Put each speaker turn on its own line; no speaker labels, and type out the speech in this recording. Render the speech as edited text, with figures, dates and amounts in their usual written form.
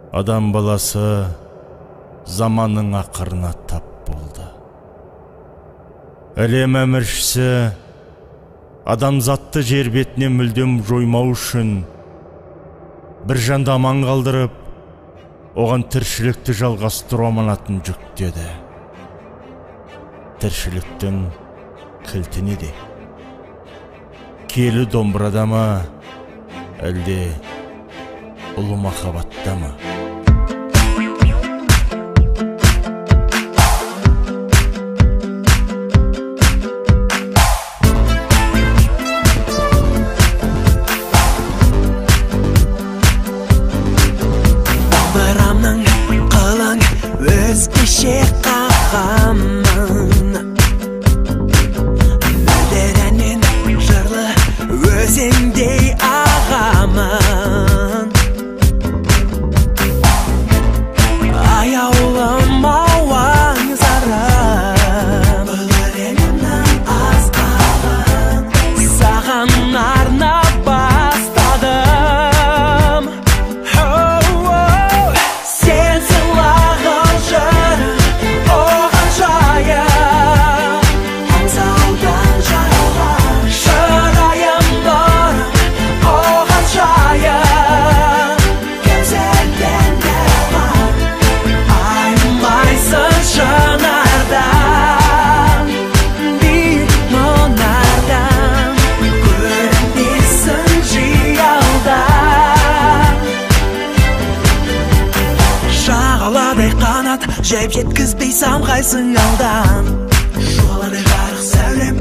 Адам баласы заманның ақырына тап болды. Әлем әміршісі адамзатты жер бетіне мүлдем жоймау үшін бір жанды аман қалдырып, оған тіршілікті жалғастыру аманатын жүктеді. Тіршіліктің кілті неде? Киелі домбырада ма, әлде ұлы махаббатта ма?
Домбырамның қылың өзгеше қағамын, мөлдірәнен жырлы өзіңдей ағамын. Аяулым аңсарым, мөлдірәнімнің асқағын саған арнап бастадым. Сен сыйлаған жырым оған жайым, аңсаудан жаралған шырайым нұрым оған жайым. Кемселден дәрман аймайсың шынардан, биік мұнардан көрінесің жиялдан. Шағаладай қанат жайып жеткізбей самғайсың алдан, жоладай жарық сәулем